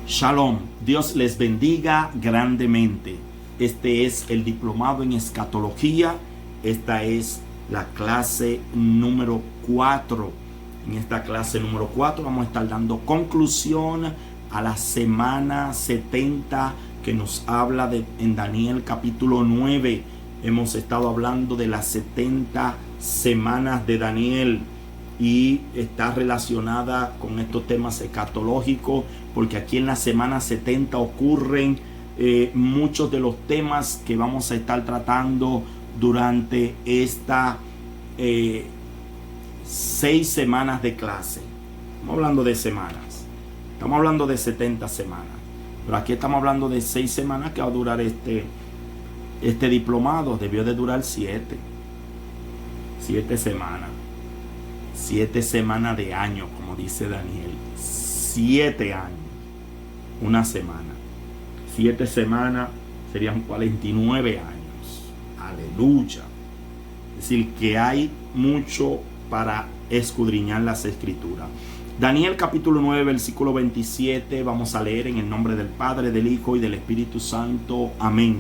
Shalom, Dios les bendiga grandemente. Este es el diplomado en escatología. Esta es la clase número 4. En esta clase número 4 vamos a estar dando conclusión a la semana 70 que nos habla en Daniel capítulo 9. Hemos estado hablando de las 70 semanas de Daniel y está relacionada con estos temas escatológicos, porque aquí en la semana 70 ocurren muchos de los temas que vamos a estar tratando durante esta 6 semanas de clase. Estamos hablando de semanas, estamos hablando de 70 semanas, pero aquí estamos hablando de 6 semanas que va a durar este diplomado. Debió de durar 7 semanas. 7 semanas de año, como dice Daniel. 7 años, una semana. 7 semanas serían 49 años. Aleluya. Es decir, que hay mucho para escudriñar las escrituras. Daniel capítulo 9, versículo 27. Vamos a leer en el nombre del Padre, del Hijo y del Espíritu Santo. Amén.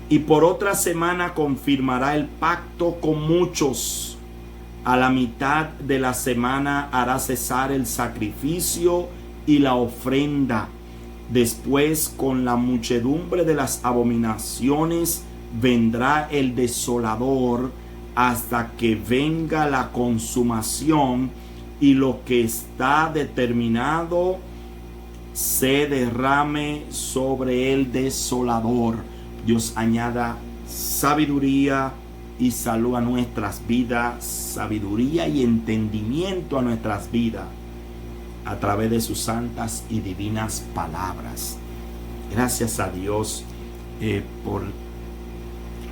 Y por otra semana confirmará el pacto con muchos. A la mitad de la semana hará cesar el sacrificio y la ofrenda. Después, con la muchedumbre de las abominaciones, vendrá el desolador hasta que venga la consumación y lo que está determinado se derrame sobre el desolador. Dios añada sabiduría y salud a nuestras vidas, sabiduría y entendimiento a nuestras vidas a través de sus santas y divinas palabras. Gracias a Dios por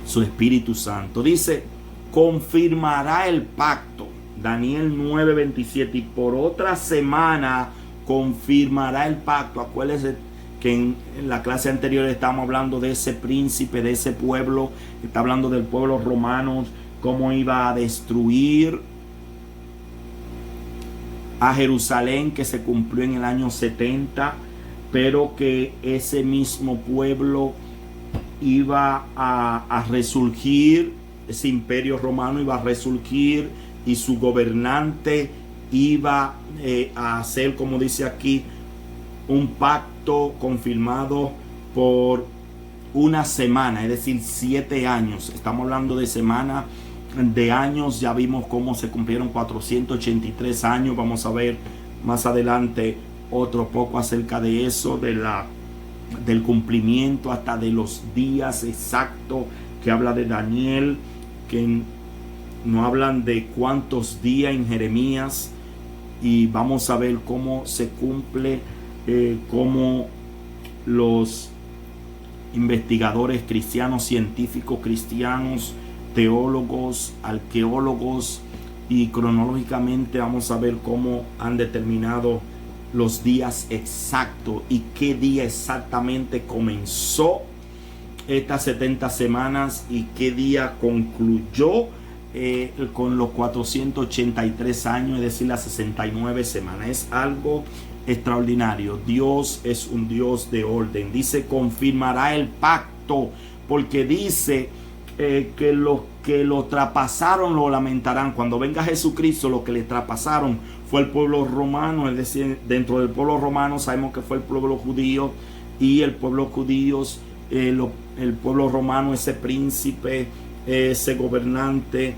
su Espíritu Santo. Dice, confirmará el pacto. Daniel 9:27. Y por otra semana confirmará el pacto. Acuérdense que en la clase anterior estábamos hablando de ese príncipe, de ese pueblo. Está hablando del pueblo romano, cómo iba a destruir a Jerusalén, que se cumplió en el año 70, pero que ese mismo pueblo iba a resurgir, ese imperio romano iba a resurgir y su gobernante iba a hacer, como dice aquí, un pacto confirmado por una semana, es decir, 7 años. Estamos hablando de semana, de años. Ya vimos cómo se cumplieron 483 años. Vamos a ver más adelante otro poco acerca de eso, del cumplimiento hasta de los días exactos que habla de Daniel, que no hablan de cuántos días en Jeremías, y vamos a ver cómo se cumple, cómo los investigadores cristianos, científicos cristianos, teólogos, arqueólogos y cronológicamente vamos a ver cómo han determinado los días exactos y qué día exactamente comenzó estas 70 semanas y qué día concluyó con los 483 años, es decir, las 69 semanas. Es algo extraordinario. Dios es un Dios de orden. Dice, confirmará el pacto, porque dice que los que lo traspasaron lo lamentarán. Cuando venga Jesucristo, lo que le traspasaron fue el pueblo romano, es decir, dentro del pueblo romano sabemos que fue el pueblo judío, y el pueblo judío, el pueblo romano, ese príncipe, ese gobernante,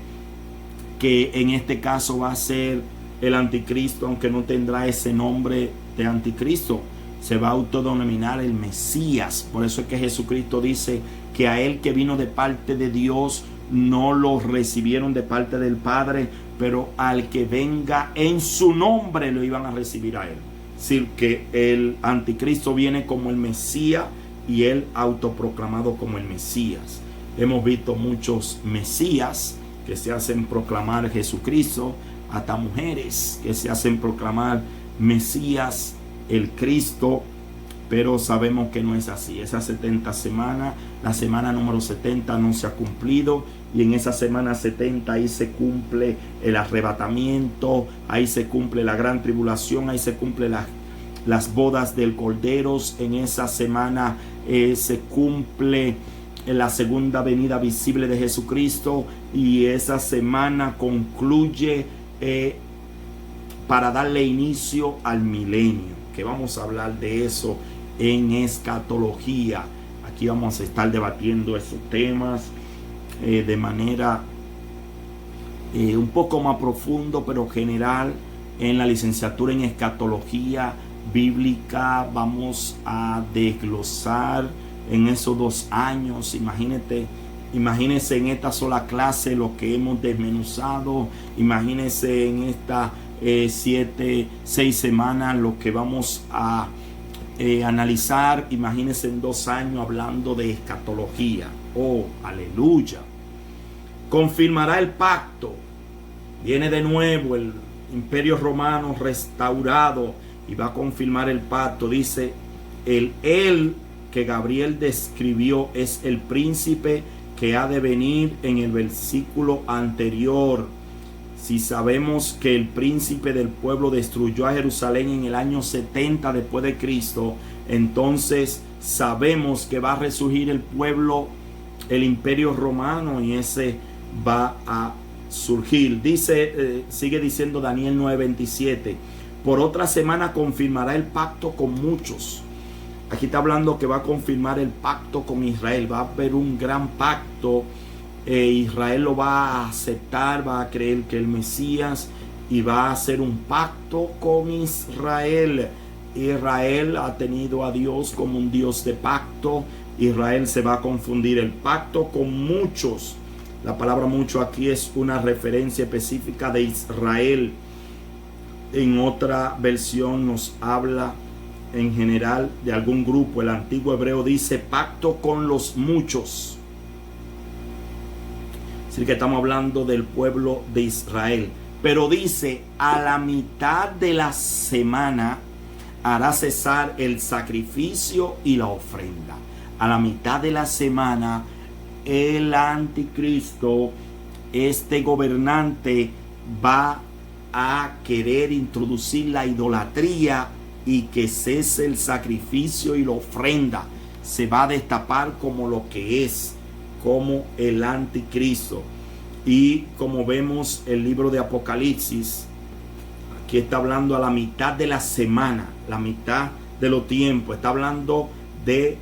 que en este caso va a ser el anticristo, aunque no tendrá ese nombre de anticristo, se va a autodenominar el Mesías. Por eso es que Jesucristo dice que a él que vino de parte de Dios no lo recibieron de parte del Padre, pero al que venga en su nombre lo iban a recibir a él. Es decir, que el anticristo viene como el Mesías y él autoproclamado como el Mesías. Hemos visto muchos Mesías que se hacen proclamar Jesucristo, hasta mujeres que se hacen proclamar Mesías, el Cristo, pero sabemos que no es así. Esa 70 semanas, la semana número 70 no se ha cumplido, y en esa semana 70 ahí se cumple el arrebatamiento, ahí se cumple la gran tribulación, ahí se cumple las bodas del Cordero. En esa semana se cumple la segunda venida visible de Jesucristo, y esa semana concluye para darle inicio al milenio, que vamos a hablar de eso en escatología. Aquí vamos a estar debatiendo esos temas de manera un poco más profundo, pero general. En la licenciatura en escatología bíblica vamos a desglosar en esos 2 años. Imagínense en esta sola clase lo que hemos desmenuzado. Imagínense en estas 6 semanas lo que vamos a analizar. Imagínense en 2 años hablando de escatología. Oh, aleluya. Confirmará el pacto. Viene de nuevo el Imperio Romano restaurado y va a confirmar el pacto. Dice, él que Gabriel describió es el príncipe que ha de venir en el versículo anterior. Si sabemos que el príncipe del pueblo destruyó a Jerusalén en el año 70 después de Cristo, entonces sabemos que va a resurgir el pueblo, el Imperio Romano, y ese va a surgir. Dice, sigue diciendo Daniel 9:27, por otra semana confirmará el pacto con muchos. Aquí está hablando que va a confirmar el pacto con Israel. Va a haber un gran pacto. Israel lo va a aceptar, va a creer que el Mesías, y va a hacer un pacto con Israel. Israel ha tenido a Dios como un Dios de pacto. Israel se va a confundir el pacto con muchos. La palabra mucho aquí es una referencia específica de Israel. En otra versión nos habla en general de algún grupo. El antiguo hebreo dice pacto con los muchos. Es decir, que estamos hablando del pueblo de Israel. Pero dice, a la mitad de la semana hará cesar el sacrificio y la ofrenda. A la mitad de la semana el anticristo, este gobernante, va a querer introducir la idolatría y que cese el sacrificio y la ofrenda. Se va a destapar como lo que es, como el anticristo. Y como vemos el libro de Apocalipsis, aquí está hablando a la mitad de la semana, la mitad de los tiempos. Está hablando de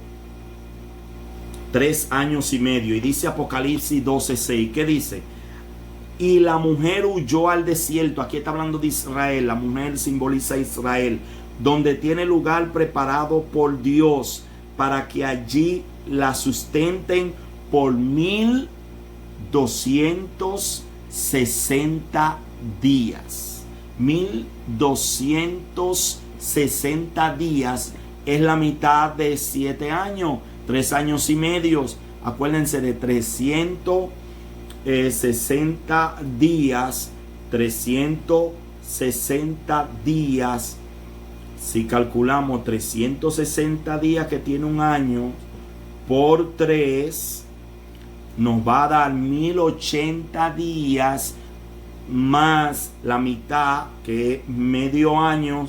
3 años y medio. Y dice Apocalipsis 12:6. ¿Qué dice? Y la mujer huyó al desierto. Aquí está hablando de Israel. La mujer simboliza a Israel, donde tiene lugar preparado por Dios para que allí la sustenten por 1260 días. 1260 días es la mitad de 7 años. 3 años y medio. Acuérdense de 360 días. 360 días. Si calculamos 360 días que tiene un año por 3, nos va a dar 1080 días más la mitad, que es medio año,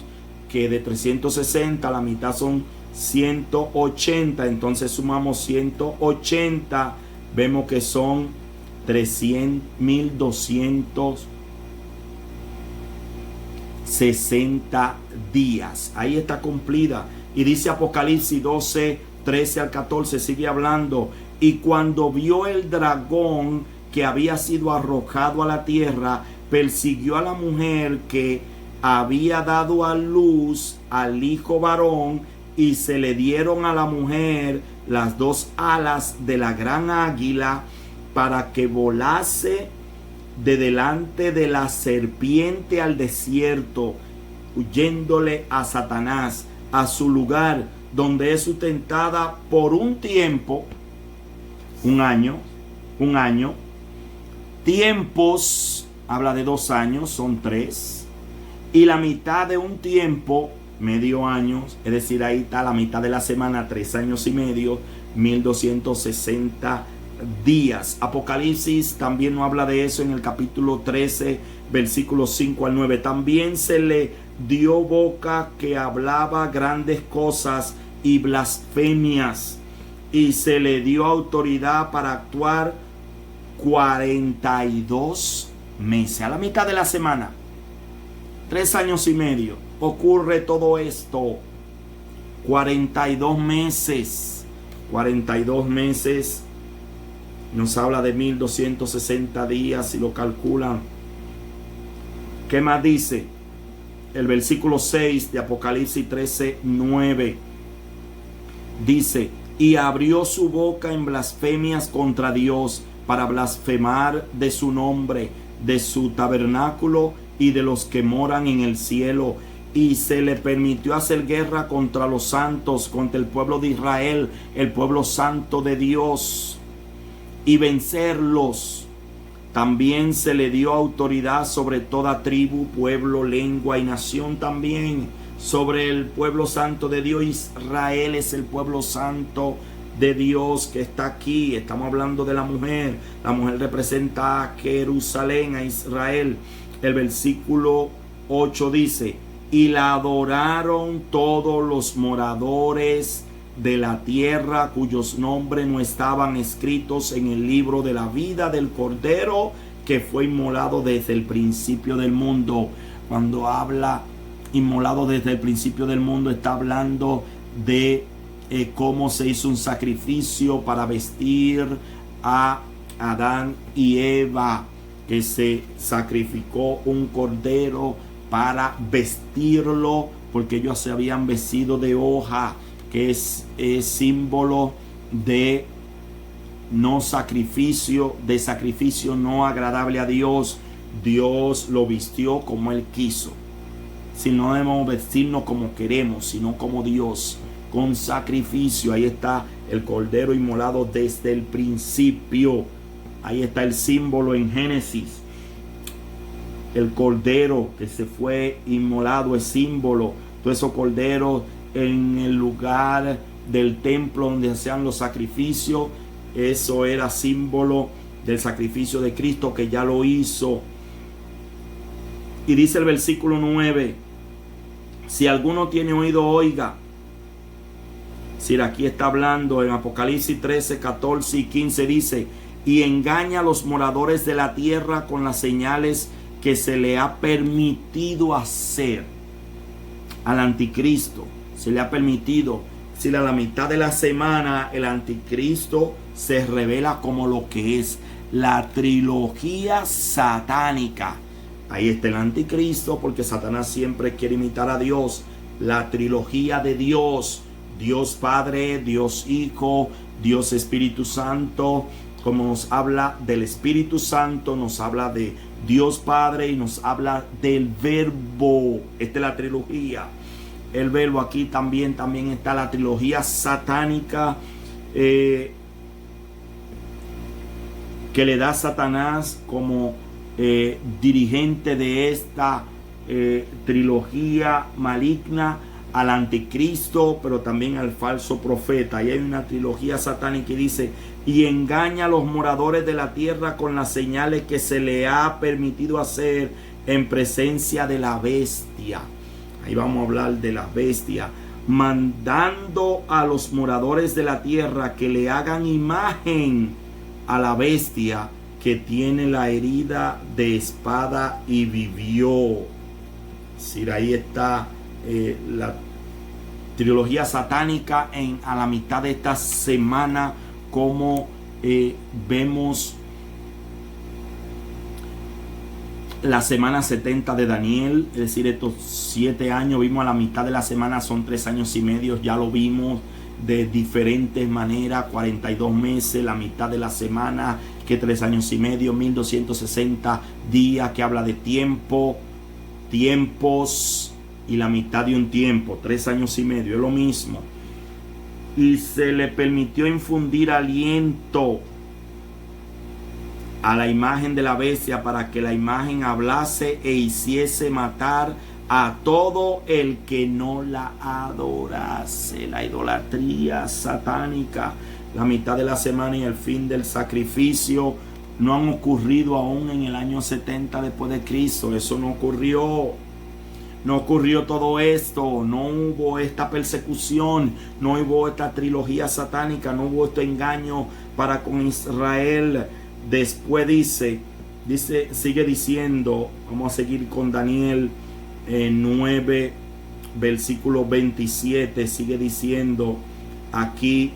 que de 360 la mitad son 180. Entonces sumamos 180, vemos que son 1260 días. Ahí está cumplida. Y dice Apocalipsis 12:13-14, sigue hablando. Y cuando vio el dragón que había sido arrojado a la tierra, persiguió a la mujer que había dado a luz al hijo varón, y se le dieron a la mujer las 2 alas de la gran águila, para que volase de delante de la serpiente al desierto, huyéndole a Satanás, a su lugar donde es sustentada por un tiempo, un año, tiempos, habla de 2 años, son 3, y la mitad de un tiempo, medio año, es decir, ahí está la mitad de la semana, 3 años y medio, 1260 días. Apocalipsis también nos habla de eso en el capítulo 13, versículos 5 al 9. También se le dio boca que hablaba grandes cosas y blasfemias, y se le dio autoridad para actuar 42 meses, a la mitad de la semana, 3 años y medio, ocurre todo esto. 42 meses, 42 meses, nos habla de 1260 días si lo calculan. ¿Qué más dice? El versículo 6 de Apocalipsis 13:9 dice: y abrió su boca en blasfemias contra Dios, para blasfemar de su nombre, de su tabernáculo y de los que moran en el cielo. Y se le permitió hacer guerra contra los santos, contra el pueblo de Israel, el pueblo santo de Dios, y vencerlos. También se le dio autoridad sobre toda tribu, pueblo, lengua y nación también. Sobre el pueblo santo de Dios. Israel es el pueblo santo de Dios que está aquí. Estamos hablando de la mujer. La mujer representa a Jerusalén, a Israel. El versículo 8 dice: y la adoraron todos los moradores de la tierra, cuyos nombres no estaban escritos en el libro de la vida del Cordero, que fue inmolado desde el principio del mundo. Cuando habla inmolado desde el principio del mundo, está hablando de cómo se hizo un sacrificio para vestir a Adán y Eva, que se sacrificó un cordero para vestirlo, porque ellos se habían vestido de hoja, que es símbolo de no sacrificio, de sacrificio no agradable a Dios. Dios lo vistió como Él quiso. Si no debemos vestirnos como queremos, sino como Dios, con sacrificio. Ahí está el cordero inmolado desde el principio. Ahí está el símbolo en Génesis. El cordero que se fue inmolado es símbolo. Todos esos corderos en el lugar del templo donde hacían los sacrificios, eso era símbolo del sacrificio de Cristo, que ya lo hizo. Y dice el versículo 9: si alguno tiene oído, oiga. Si aquí está hablando en Apocalipsis 13, 14 y 15, dice: y engaña a los moradores de la tierra con las señales que se le ha permitido hacer. Al anticristo se le ha permitido. Si a la mitad de la semana el anticristo se revela como lo que es la trilogía satánica. Ahí está el anticristo, porque Satanás siempre quiere imitar a Dios. La trilogía de Dios: Dios Padre, Dios Hijo, Dios Espíritu Santo. Como nos habla del Espíritu Santo, nos habla de Dios Padre y nos habla del Verbo. Esta es la trilogía. El Verbo. Aquí también está la trilogía satánica, que le da Satanás como dirigente de esta trilogía maligna al anticristo, pero también al falso profeta. Y hay una trilogía satánica que dice: y engaña a los moradores de la tierra con las señales que se le ha permitido hacer en presencia de la bestia. Ahí vamos a hablar de la bestia, mandando a los moradores de la tierra que le hagan imagen a la bestia, que tiene la herida de espada y vivió. Sí, ahí está la trilogía satánica a la mitad de esta semana, como vemos la semana 70 de Daniel, es decir, estos 7 años, vimos a la mitad de la semana, son 3 años y medio, ya lo vimos de diferentes maneras. 42 meses, la mitad de la semana, que 3 años y medio, 1260 días, que habla de tiempo, tiempos, y la mitad de un tiempo, 3 años y medio, es lo mismo. Y se le permitió infundir aliento a la imagen de la bestia, para que la imagen hablase e hiciese matar a todo el que no la adorase. La idolatría satánica, la mitad de la semana y el fin del sacrificio no han ocurrido aún en el año 70 después de Cristo. Eso no ocurrió. no ocurrió todo esto, no hubo esta persecución, no hubo esta trilogía satánica, no hubo este engaño para con Israel. Después dice, sigue diciendo, vamos a seguir con Daniel 9, versículo 27, sigue diciendo aquí,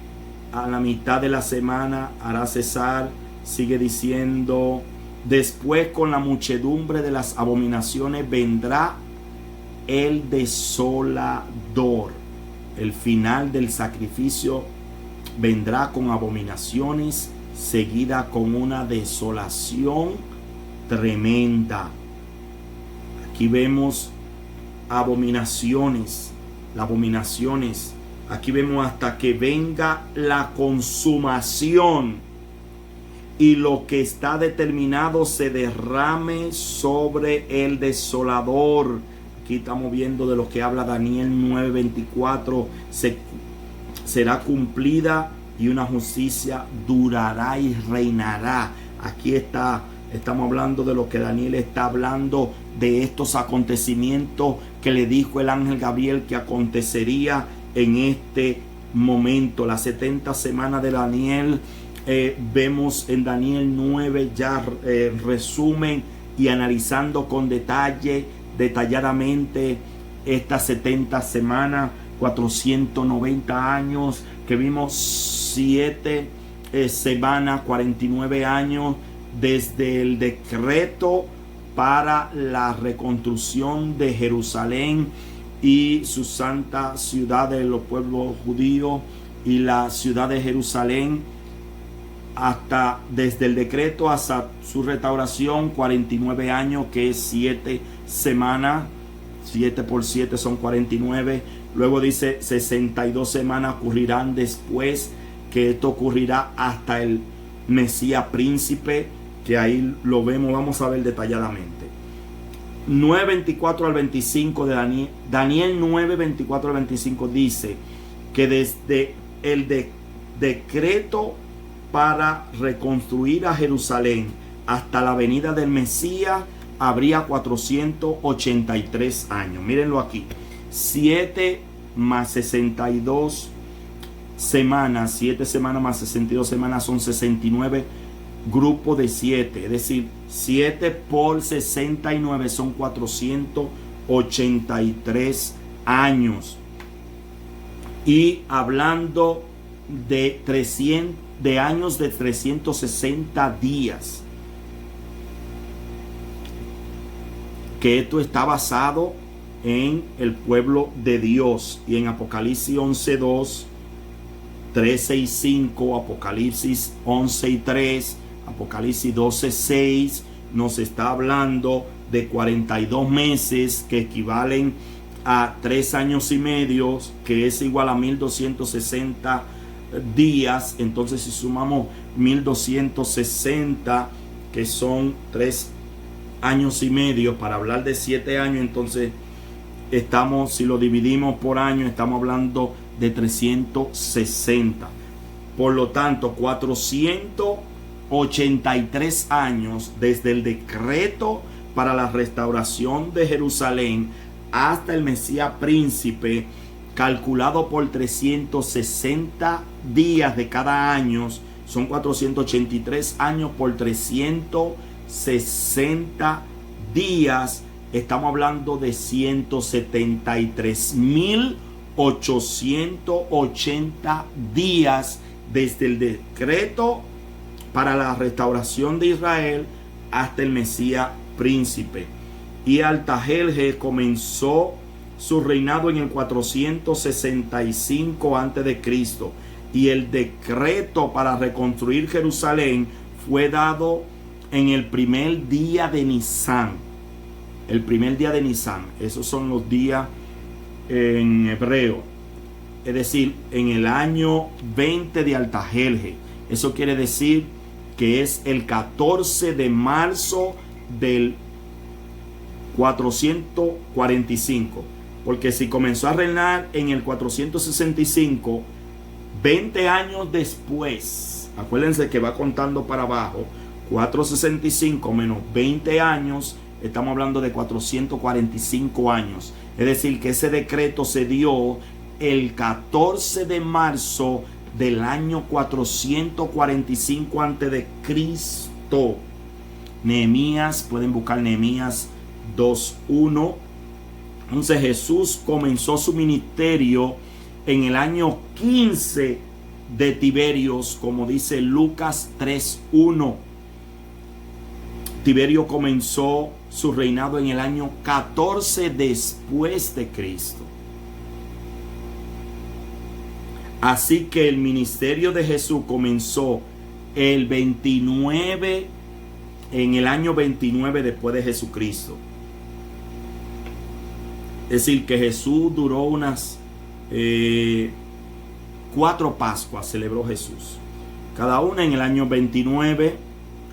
a la mitad de la semana hará cesar, sigue diciendo, después con la muchedumbre de las abominaciones vendrá el desolador. El final del sacrificio vendrá con abominaciones, seguida con una desolación tremenda. Aquí vemos abominaciones, las abominaciones. Aquí vemos hasta que venga la consumación y lo que está determinado se derrame sobre el desolador. Aquí estamos viendo de lo que habla Daniel 9:24. Será cumplida y una justicia durará y reinará. Aquí estamos hablando de lo que Daniel está hablando, de estos acontecimientos que le dijo el ángel Gabriel que acontecería en este momento. Las 70 semanas de Daniel, vemos en Daniel 9 ya resumen y analizando con detalladamente estas 70 semanas, 490 años, que vimos 7 semanas, 49 años desde el decreto para la reconstrucción de Jerusalén y su santa ciudad de los pueblos judíos y la ciudad de Jerusalén, hasta desde el decreto hasta su restauración, 49 años, que es 7 semanas, 7 por 7 son 49. Luego dice 62 semanas ocurrirán después, que esto ocurrirá hasta el Mesías príncipe, que ahí lo vemos, vamos a ver detalladamente. 9:24 al 25 de Daniel. Daniel 9:24 al 25 dice que desde el decreto para reconstruir a Jerusalén hasta la venida del Mesías habría 483 años. Mírenlo aquí. 7 más 62 semanas. 7 semanas más 62 semanas son 69 grupos de 7. Es decir, 7 por 69 son 483 años. Y hablando de años de 360 días, que esto está basado en el pueblo de Dios. Y en Apocalipsis 11:2, 13:5, Apocalipsis 11:3, Apocalipsis 12:6 nos está hablando de 42 meses que equivalen a 3 años y medio, que es igual a 1260 días. Entonces, si sumamos 1260, que son 3 años y medio, para hablar de 7 años, entonces si lo dividimos por año, estamos hablando de 360. Por lo tanto, 483 años desde el decreto para la restauración de Jerusalén hasta el Mesías príncipe, calculado por 360 días de cada año, son 483 años por 360 días. Estamos hablando de 173.880 días desde el decreto para la restauración de Israel hasta el Mesías príncipe. Y Artajerjes comenzó su reinado en el 465 a.C. y el decreto para reconstruir Jerusalén fue dado en el primer día de Nisan. El primer día de Nisan, esos son los días en hebreo, es decir, en el año 20 de Artajerjes. Eso quiere decir que es el 14 de marzo del 445, porque si comenzó a reinar en el 465, 20 años después, acuérdense que va contando para abajo, 465 menos 20 años estamos hablando de 445 años. Es decir, que ese decreto se dio el 14 de marzo del año 445 antes de Cristo. Nehemías, pueden buscar Nehemías 2:1. Entonces Jesús comenzó su ministerio en el año 15 de Tiberios, como dice Lucas 3:1. Tiberio comenzó su reinado en el año 14 después de Cristo. Así que el ministerio de Jesús comenzó el 29, en el año 29 después de Jesucristo. Es decir, que Jesús duró unas 4 Pascuas, celebró Jesús. Cada una en el año 29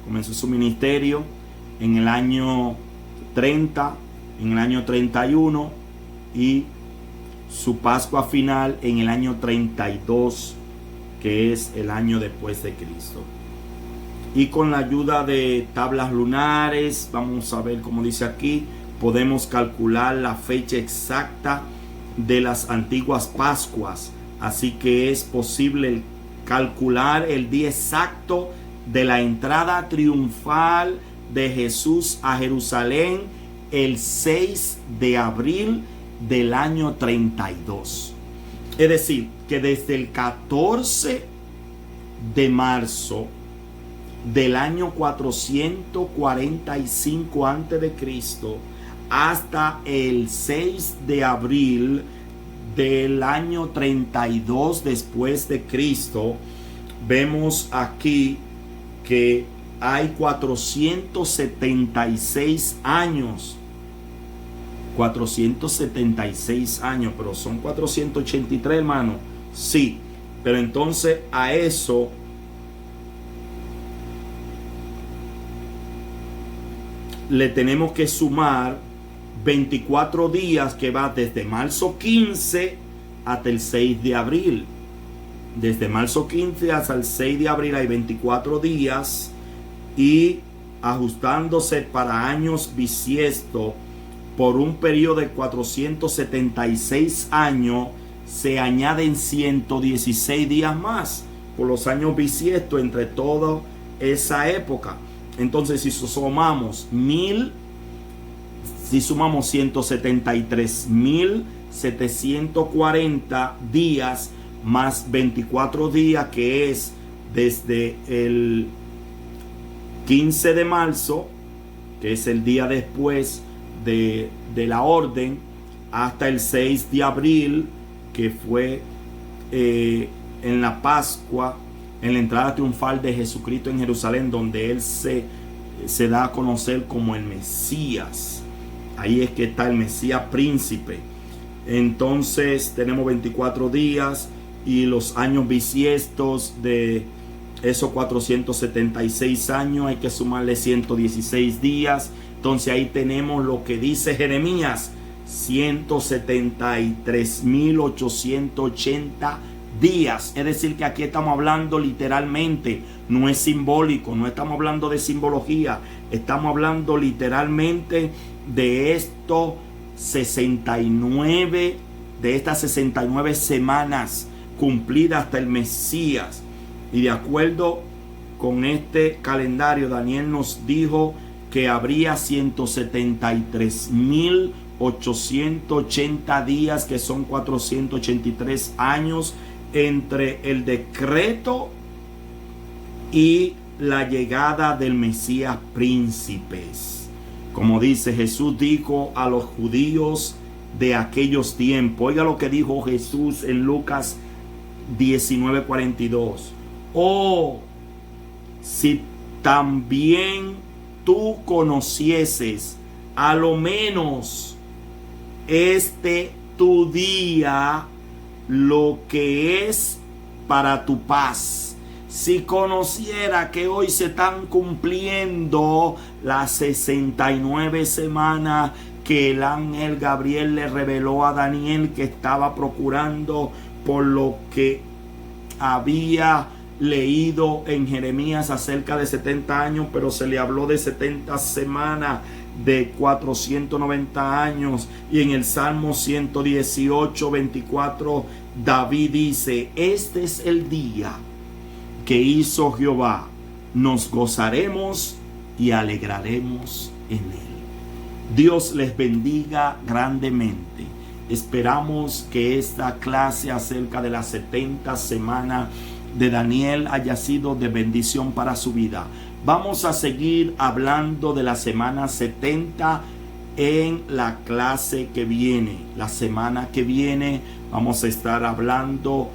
comenzó su ministerio, en el año 30, en el año 31 y su Pascua final en el año 32, que es el año después de Cristo. Y con la ayuda de tablas lunares, vamos a ver como dice aquí, podemos calcular la fecha exacta de las antiguas Pascuas. Así que es posible calcular el día exacto de la entrada triunfal de Jesús a Jerusalén, el 6 de abril del año 32. Es decir, que desde el 14 de marzo del año 445 a.C. hasta el 6 de abril del año 32 después de Cristo, vemos aquí que hay 476 años. 476 años, pero son 483, hermano. Sí, pero entonces a eso le tenemos que sumar 24 días, que va desde marzo 15 hasta el 6 de abril. Desde marzo 15 hasta el 6 de abril hay 24 días, y ajustándose para años bisiestos por un periodo de 476 años, se añaden 116 días más por los años bisiestos entre toda esa época. Entonces, si sumamos 173.740 días más 24 días, que es desde el 15 de marzo, que es el día después de la orden, hasta el 6 de abril, que fue en la Pascua, en la entrada triunfal de Jesucristo en Jerusalén, donde Él se da a conocer como el Mesías. Ahí es que está el Mesías príncipe. Entonces tenemos 24 días, y los años bisiestos de esos 476 años hay que sumarle 116 días. Entonces ahí tenemos lo que dice Jeremías: 173.880 días. Es decir, que aquí estamos hablando literalmente, no es simbólico, no estamos hablando de simbología, estamos hablando literalmente de estos 69, de estas 69 semanas cumplidas hasta el Mesías. Y de acuerdo con este calendario, Daniel nos dijo que habría 173.880 días, que son 483 años, entre el decreto y la llegada del Mesías príncipes. Como dice, Jesús dijo a los judíos de aquellos tiempos, oiga lo que dijo Jesús en Lucas 19:42: oh, si también tú conocieses a lo menos este tu día, lo que es para tu paz. Si conociera que hoy se están cumpliendo las 69 semanas que el ángel Gabriel le reveló a Daniel que estaba procurando, por lo que había leído en Jeremías acerca de 70 años, pero se le habló de 70 semanas de 490 años. Y en el Salmo 118, 24, David dice: este es el día que hizo Jehová, nos gozaremos y alegraremos en él. Dios les bendiga grandemente. Esperamos que esta clase acerca de las 70 semanas de Daniel haya sido de bendición para su vida. Vamos a seguir hablando de la semana 70 en la clase que viene. La semana que viene vamos a estar hablando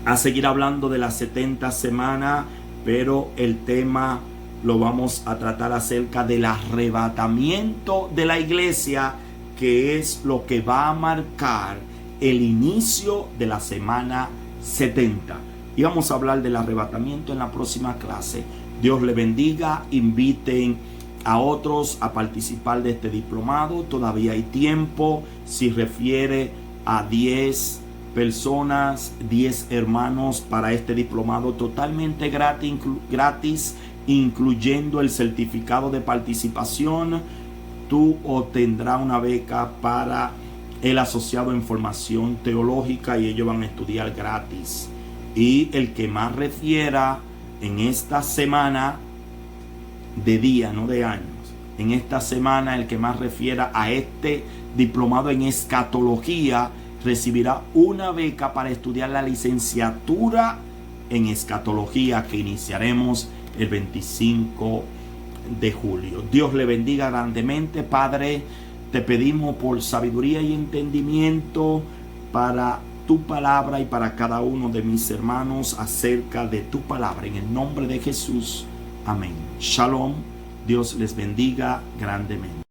a seguir hablando de las 70 semanas, pero el tema lo vamos a tratar acerca del arrebatamiento de la iglesia, que es lo que va a marcar el inicio de la semana 70. Y vamos a hablar del arrebatamiento en la próxima clase. Dios le bendiga. Inviten a otros a participar de este diplomado. Todavía hay tiempo. Si refiere a 10 personas, 10 hermanos para este diplomado totalmente gratis, incluyendo el certificado de participación, tú obtendrás una beca para el asociado en formación teológica y ellos van a estudiar gratis. Y el que más refiera en esta semana de día, no de años, en esta semana el que más refiera a este diplomado en escatología recibirá una beca para estudiar la licenciatura en escatología que iniciaremos el 25 de julio. Dios le bendiga grandemente. Padre, te pedimos por sabiduría y entendimiento para tu palabra y para cada uno de mis hermanos acerca de tu palabra. En el nombre de Jesús. Amén. Shalom. Dios les bendiga grandemente.